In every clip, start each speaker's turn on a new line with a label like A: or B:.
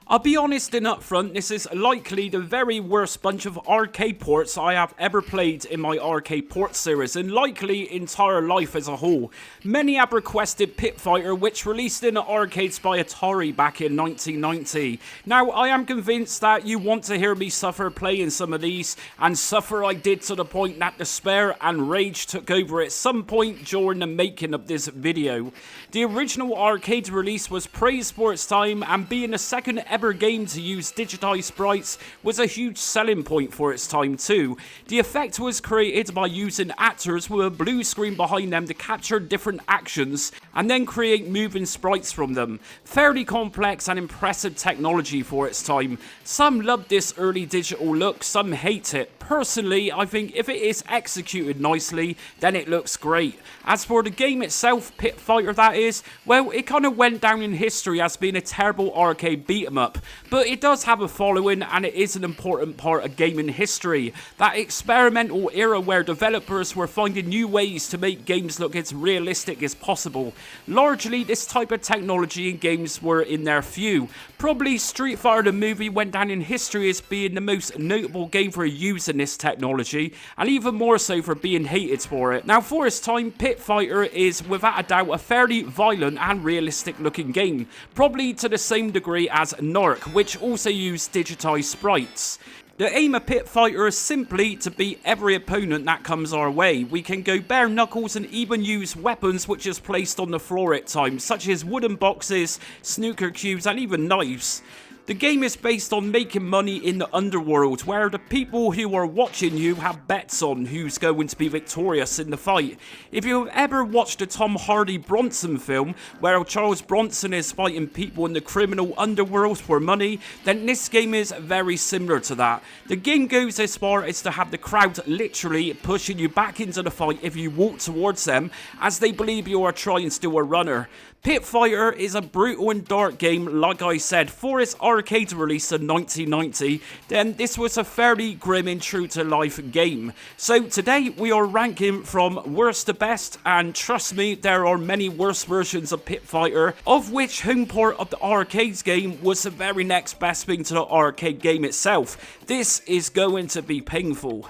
A: I'll be honest and upfront, this is likely the very worst bunch of arcade ports I have ever played in my arcade port series, and likely entire life as a whole. Many have requested Pit Fighter, which released in the arcades by Atari back in 1990. Now, I am convinced that you want to hear me suffer playing some of these, and suffer I did to the point that despair and rage took over at some point during the making of this video. The original arcade release was praised for its time, and being the second ever game to use digitized sprites was a huge selling point for its time too. The effect was created by using actors with a blue screen behind them to capture different actions and then create moving sprites from them. Fairly complex and impressive technology for its time. Some love this early digital look, some hate it. Personally, I think if it is executed nicely, then it looks great. As for the game itself, Pit Fighter that is, well, it kind of went down in history as being a terrible arcade beat 'em up. But it does have a following, and it is an important part of gaming history. That experimental era where developers were finding new ways to make games look as realistic as possible. Largely, this type of technology in games were in their few. Probably Street Fighter the movie went down in history as being the most notable game for using this technology, and even more so for being hated for it. Now, for its time, Pit Fighter is without a doubt a fairly violent and realistic looking game, probably to the same degree as Narc, which also used digitized sprites. The aim of Pit Fighter is simply to beat every opponent that comes our way. We can go bare knuckles and even use weapons which is placed on the floor at times, such as wooden boxes, snooker cubes, and even knives. The game is based on making money in the underworld, where the people who are watching you have bets on who's going to be victorious in the fight. If you've ever watched the Tom Hardy Bronson film, where Charles Bronson is fighting people in the criminal underworld for money, then this game is very similar to that. The game goes as far as to have the crowd literally pushing you back into the fight if you walk towards them, as they believe you are trying to do a runner. Pit Fighter is a brutal and dark game, like I said. For its arcade release in 1990, then this was a fairly grim and true to life game. So today we are ranking from worst to best, and trust me, there are many worse versions of Pit Fighter, of which home port of the arcades game was the very next best thing to the arcade game itself. This is going to be painful.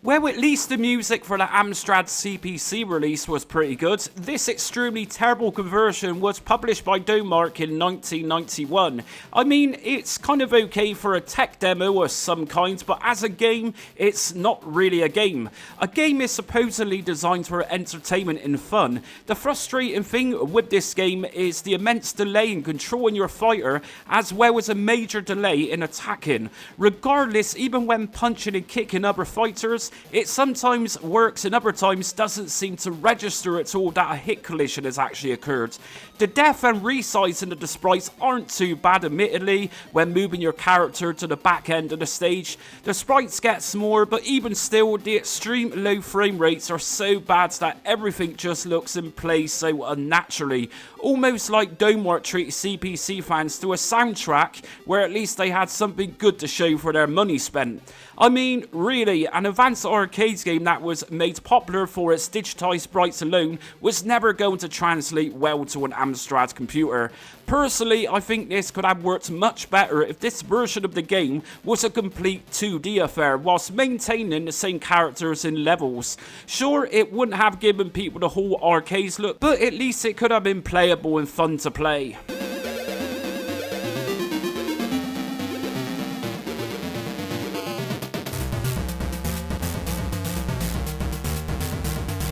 A: Well, at least the music for the Amstrad CPC release was pretty good. This extremely terrible conversion was published by Domark in 1991. I mean, it's kind of okay for a tech demo of some kind, but as a game, it's not really a game. A game is supposedly designed for entertainment and fun. The frustrating thing with this game is the immense delay in controlling your fighter, as well as a major delay in attacking. Regardless, even when punching and kicking other fighters, it sometimes works and other times doesn't seem to register at all that a hit collision has actually occurred. The depth and resizing of the sprites aren't too bad, admittedly, when moving your character to the back end of the stage. The sprites get smaller, but even still, the extreme low frame rates are so bad that everything just looks and plays so unnaturally. Almost like Domark treated CPC fans to a soundtrack where at least they had something good to show for their money spent. I mean, really, an advanced arcades game that was made popular for its digitized sprites alone was never going to translate well to an Amstrad computer. Personally, I think this could have worked much better if this version of the game was a complete 2D affair, whilst maintaining the same characters and levels. Sure, it wouldn't have given people the whole arcades look, but at least it could have been playable and fun to play.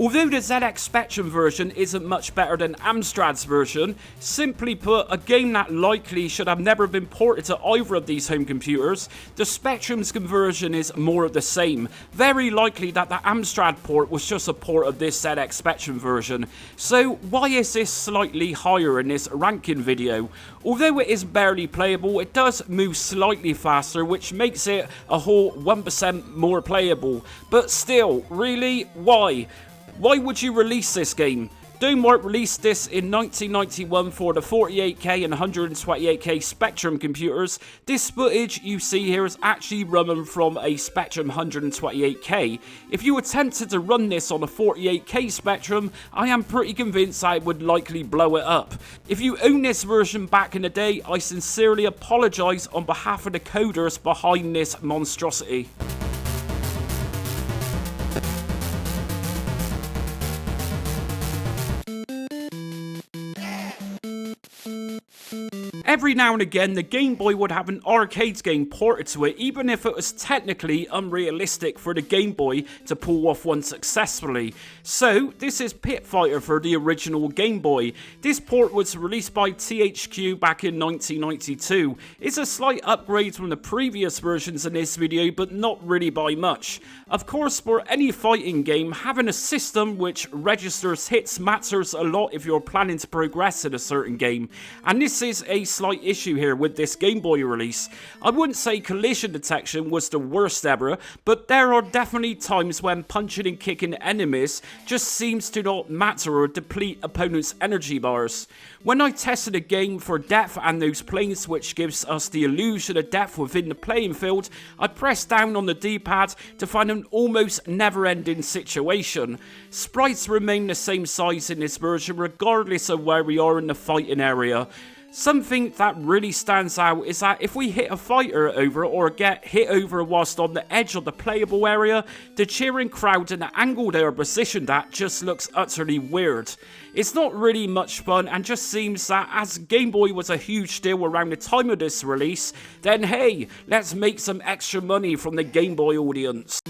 A: Although the ZX Spectrum version isn't much better than Amstrad's version, simply put, a game that likely should have never been ported to either of these home computers, the Spectrum's conversion is more of the same. Very likely that the Amstrad port was just a port of this ZX Spectrum version. So why is this slightly higher in this ranking video? Although it is barely playable, it does move slightly faster, which makes it a whole 1% more playable. But still, really, why? Why would you release this game? Doomwork released this in 1991 for the 48K and 128K Spectrum computers. This footage you see here is actually running from a Spectrum 128K. If you attempted to run this on a 48K Spectrum, I am pretty convinced I would likely blow it up. If you own this version back in the day, I sincerely apologise on behalf of the coders behind this monstrosity. Every now and again, the Game Boy would have an arcade game ported to it, even if it was technically unrealistic for the Game Boy to pull off one successfully. So, this is Pit Fighter for the original Game Boy. This port was released by THQ back in 1992. It's a slight upgrade from the previous versions in this video, but not really by much. Of course, for any fighting game, having a system which registers hits matters a lot if you're planning to progress in a certain game. And this is a slight issue here with this Game Boy release. I wouldn't say collision detection was the worst ever, but there are definitely times when punching and kicking enemies just seems to not matter or deplete opponents' energy bars. When I tested a game for depth and those planes which gives us the illusion of depth within the playing field, I pressed down on the D-pad to find an almost never-ending situation. Sprites remain the same size in this version regardless of where we are in the fighting area. Something that really stands out is that if we hit a fighter over or get hit over whilst on the edge of the playable area, the cheering crowd and the angle they are positioned at just looks utterly weird. It's not really much fun and just seems that as Game Boy was a huge deal around the time of this release, then hey, let's make some extra money from the Game Boy audience.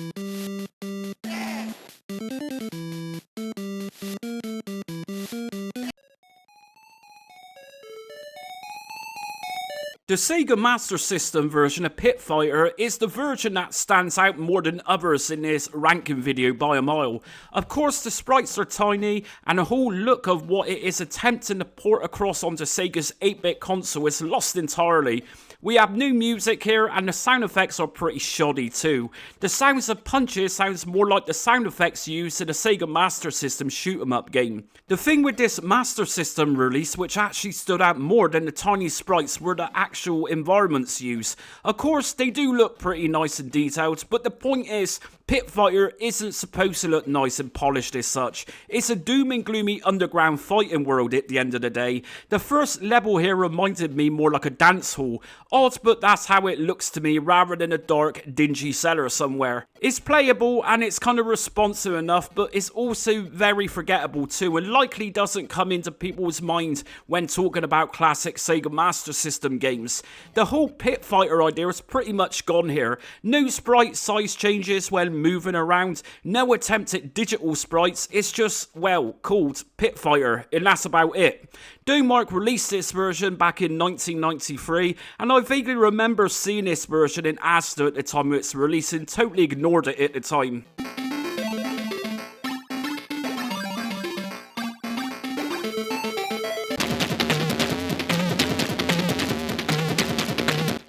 A: The Sega Master System version of Pit Fighter is the version that stands out more than others in this ranking video by a mile. Of course, the sprites are tiny, and the whole look of what it is attempting to port across onto Sega's 8-bit console is lost entirely. We have new music here, and the sound effects are pretty shoddy too. The sounds of punches sounds more like the sound effects used in the Sega Master System shoot-'em-up game. The thing with this Master System release which actually stood out more than the tiny sprites were the actual environments used. Of course, they do look pretty nice and detailed, but the point is, Pit Fighter isn't supposed to look nice and polished as such. It's a doom and gloomy underground fighting world at the end of the day. The first level here reminded me more like a dance hall. Odd, but that's how it looks to me rather than a dark, dingy cellar somewhere. It's playable and it's kind of responsive enough, but it's also very forgettable too and likely doesn't come into people's minds when talking about classic Sega Master System games. The whole Pit Fighter idea is pretty much gone here. No sprite size changes when moving around, no attempt at digital sprites, it's just, well, called Pit Fighter, and that's about it. Doomwork released this version back in 1993, and I vaguely remember seeing this version in Asda at the time of its release and totally ignored it at the time.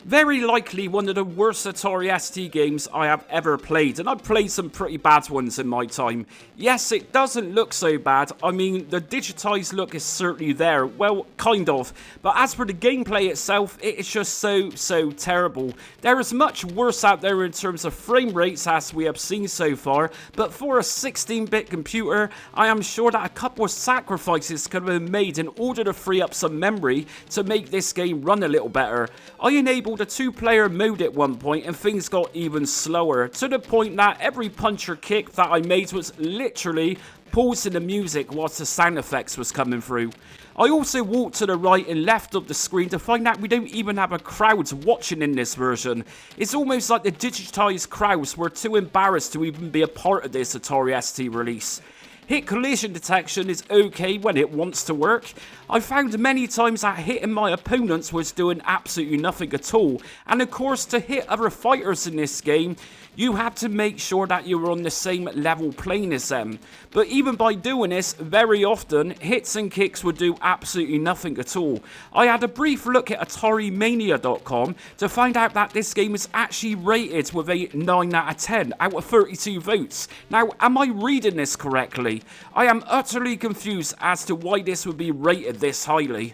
A: Very likely one of the worst Atari ST games I have ever played, and I've played some pretty bad ones in my time. Yes, it doesn't look so bad. I mean, the digitized look is certainly there, well, kind of, but as for the gameplay itself, it is just so terrible. There is much worse out there in terms of frame rates as we have seen so far, but for a 16-bit computer, I am sure that a couple of sacrifices could have been made in order to free up some memory to make this game run a little better. I enabled a 2-player mode at one point and things got even slower, to the point that every punch or kick that I made was literally pausing the music whilst the sound effects was coming through. I also walked to the right and left of the screen to find out we don't even have a crowd watching in this version. It's almost like the digitized crowds were too embarrassed to even be a part of this Atari ST release. Hit collision detection is okay when it wants to work. I found many times that hitting my opponents was doing absolutely nothing at all. And of course, to hit other fighters in this game, you had to make sure that you were on the same level plane as them. But even by doing this, very often, hits and kicks would do absolutely nothing at all. I had a brief look at AtariMania.com to find out that this game is actually rated with a 9 out of 10 out of 32 votes. Now, am I reading this correctly? honestly. I am utterly confused as to why this would be rated this highly.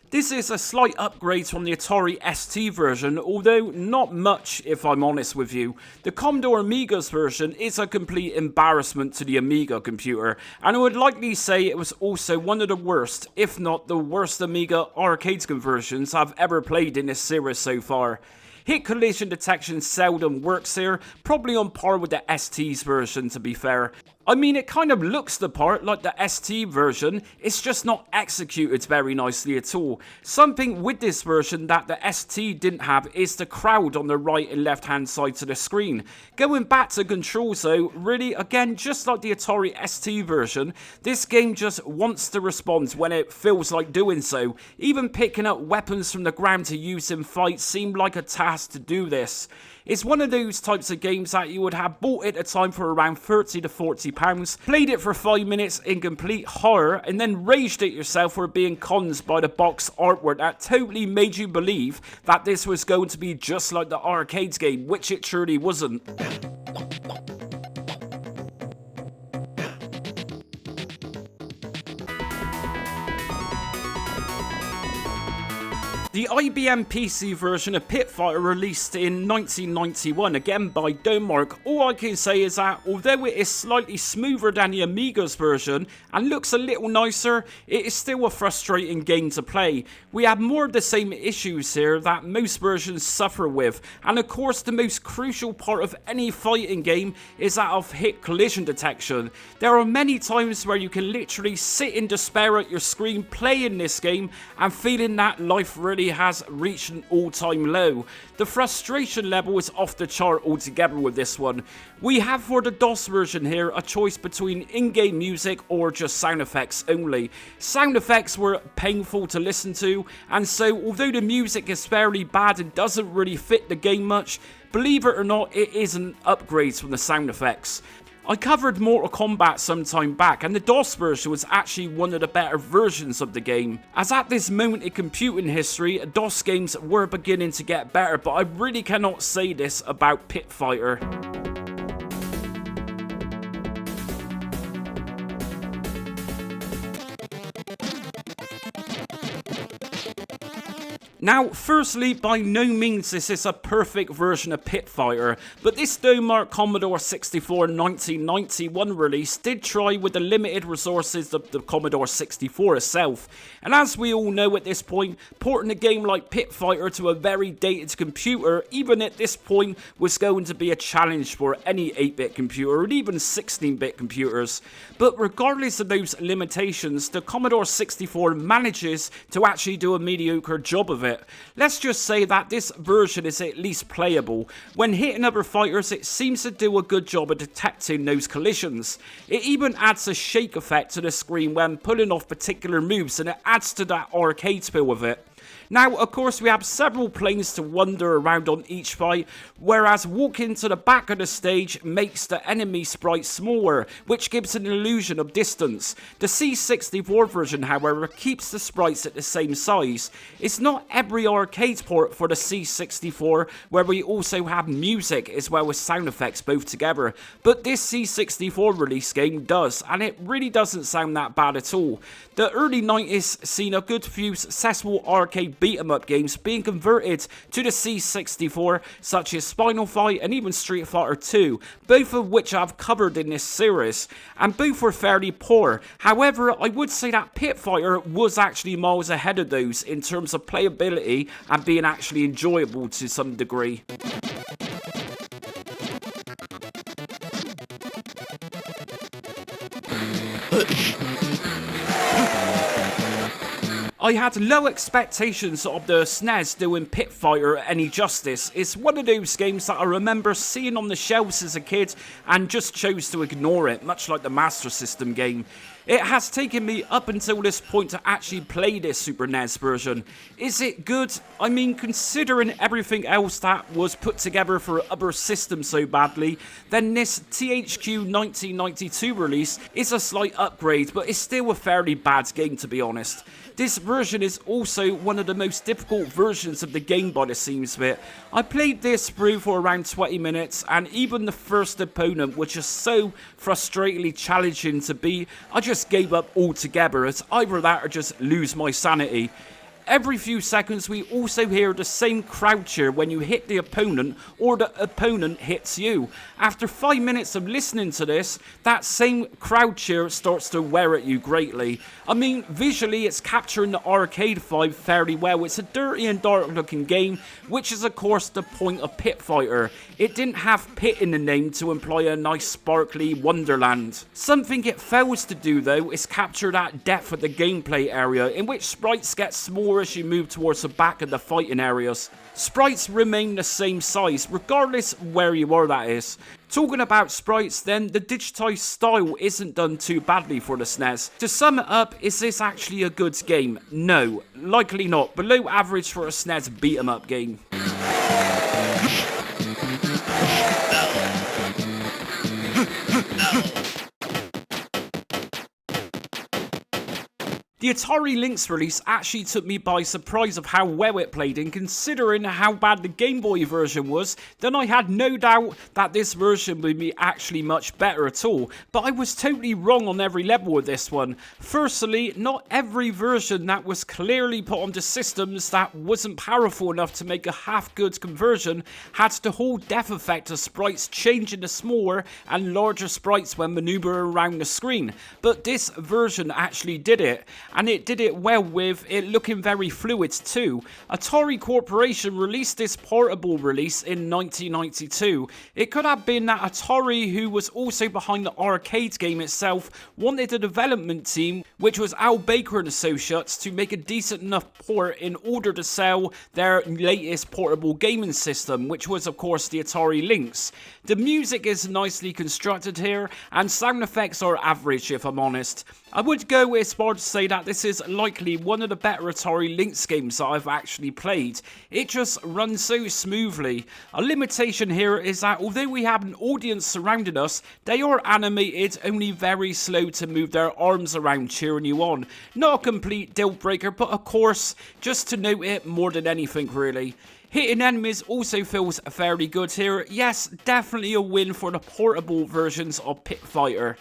A: This is a slight upgrade from the Atari ST version, although not much if I'm honest with you. The Commodore Amiga's version is a complete embarrassment to the Amiga computer, and I would likely say it was also one of the worst, if not the worst Amiga arcade conversions I've ever played in this series so far. Hit collision detection seldom works here, probably on par with the ST's version to be fair. I mean, it kind of looks the part like the ST version, it's just not executed very nicely at all. Something with this version that the ST didn't have is the crowd on the right and left hand sides of the screen. Going back to controls though, really again just like the Atari ST version, this game just wants to respond when it feels like doing so. Even picking up weapons from the ground to use in fights seemed like a task to do this. It's one of those types of games that you would have bought at a time for around £30 to £40, played it for 5 minutes in complete horror, and then raged at yourself for being conned by the box artwork that totally made you believe that this was going to be just like the arcade game, which it truly wasn't. The IBM PC version of Pit Fighter released in 1991, again by Domark. All I can say is that although it is slightly smoother than the Amiga's version and looks a little nicer, it is still a frustrating game to play. We have more of the same issues here that most versions suffer with, and of course the most crucial part of any fighting game is that of hit collision detection. There are many times where you can literally sit in despair at your screen playing this game and feeling that life really has reached an all-time low. The frustration level is off the chart altogether with this one. We have for the DOS version here a choice between in-game music or just sound effects only. Sound effects were painful to listen to, and so although the music is fairly bad and doesn't really fit the game much, believe it or not, it is an upgrade from the sound effects. I covered Mortal Kombat some time back, and the DOS version was actually one of the better versions of the game. As at this moment in computing history, DOS games were beginning to get better, but I really cannot say this about Pit Fighter. Now, firstly, by no means this is a perfect version of Pit Fighter, but this Domark Commodore 64 1991 release did try with the limited resources of the Commodore 64 itself. And as we all know at this point, porting a game like Pit Fighter to a very dated computer, even at this point, was going to be a challenge for any 8-bit computer, and even 16-bit computers. But regardless of those limitations, the Commodore 64 manages to actually do a mediocre job of it. Let's just say that this version is at least playable. When hitting other fighters, it seems to do a good job of detecting those collisions. It even adds a shake effect to the screen when pulling off particular moves, and it adds to that arcade feel of it. Now, of course, we have several planes to wander around on each fight, whereas walking to the back of the stage makes the enemy sprite smaller, which gives an illusion of distance. The C64 version, however, keeps the sprites at the same size. It's not every arcade port for the C64 where we also have music as well as sound effects both together, but this C64 release game does, and it really doesn't sound that bad at all. The early 90s seen a good few successful arcade beat-em-up games being converted to the C64, such as Spinal Fight and even Street Fighter 2, both of which I've covered in this series, and both were fairly poor. However, I would say that Pit Fighter was actually miles ahead of those in terms of playability and being actually enjoyable to some degree. I had low expectations of the SNES doing Pit Fighter any justice. It's one of those games that I remember seeing on the shelves as a kid and just chose to ignore it, much like the Master System game. It has taken me up until this point to actually play this Super NES version. Is it good? I mean, considering everything else that was put together for other systems so badly, then this THQ 1992 release is a slight upgrade, but it's still a fairly bad game to be honest. This version is also one of the most difficult versions of the game by the seams of it. I played this through for around 20 minutes, and even the first opponent was just so frustratingly challenging to beat, I just gave up altogether, as either that or just lose my sanity. Every few seconds we also hear the same crowd cheer when you hit the opponent or the opponent hits you. After 5 minutes of listening to this, that same crowd cheer starts to wear at you greatly. I mean, visually it's capturing the arcade vibe fairly well. It's a dirty and dark looking game, which is of course the point of Pit Fighter. It didn't have pit in the name to imply a nice sparkly wonderland. Something it fails to do though is capture that depth of the gameplay area, in which sprites get smaller as you move towards the back of the fighting areas. Sprites remain the same size, regardless where you are, that is. Talking about sprites then, the digitized style isn't done too badly for the SNES. To sum it up, is this actually a good game? No, likely not. Below average for a SNES beat 'em up game. The Atari Lynx release actually took me by surprise of how well it played, and considering how bad the Game Boy version was, then I had no doubt that this version would be actually much better at all. But I was totally wrong on every level with this one. Firstly, not every version that was clearly put onto systems that wasn't powerful enough to make a half-good conversion had the whole depth effect of sprites changing to smaller and larger sprites when maneuvering around the screen. But this version actually did it. And it did it well, with it looking very fluid too. Atari Corporation released this portable release in 1992. It could have been that Atari, who was also behind the arcade game itself, wanted a development team, which was Al Baker and Associates, to make a decent enough port in order to sell their latest portable gaming system, which was of course the Atari Lynx. The music is nicely constructed here, and sound effects are average if I'm honest. I would go as far to say that this is likely one of the better Atari Lynx games that I've actually played. It just runs so smoothly. A limitation here is that although we have an audience surrounding us, they are animated only very slow to move their arms around cheering you on. Not a complete deal breaker, but of course, just to note it more than anything really. Hitting enemies also feels fairly good here. Yes, definitely a win for the portable versions of Pit Fighter.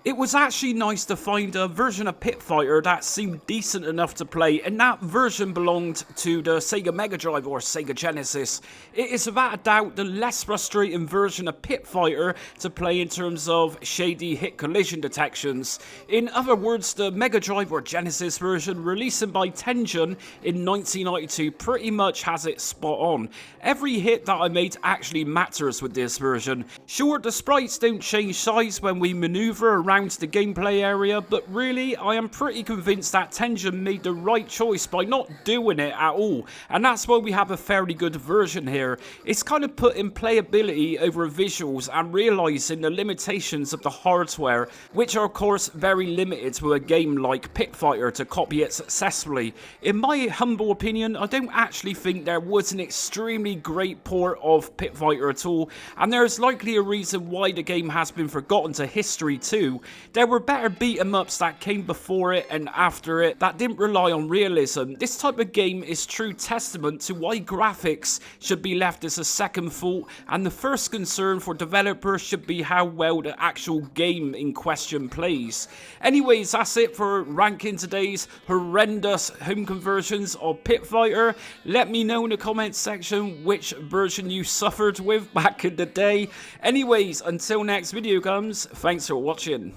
A: It was actually nice to find a version of Pit Fighter that seemed decent enough to play, and that version belonged to the Sega Mega Drive or Sega Genesis. It is without a doubt the less frustrating version of Pit Fighter to play in terms of shady hit collision detections. In other words, the Mega Drive or Genesis version released by Tengen in 1992 pretty much has it spot on. Every hit that I made actually matters with this version. Sure, the sprites don't change size when we maneuver around the gameplay area, but really I am pretty convinced that Tengen made the right choice by not doing it at all, and that's why we have a fairly good version here. It's kind of putting playability over visuals and realising the limitations of the hardware, which are of course very limited to a game like Pit Fighter to copy it successfully. In my humble opinion, I don't actually think there was an extremely great port of Pit Fighter at all, and there's likely a reason why the game has been forgotten to history too. There were better beat-em-ups that came before it and after it that didn't rely on realism. This type of game is true testament to why graphics should be left as a second thought, and the first concern for developers should be how well the actual game in question plays. Anyways, that's it for ranking today's horrendous home conversions of Pit Fighter. Let me know in the comments section which version you suffered with back in the day. Anyways, until next video comes, thanks for watching.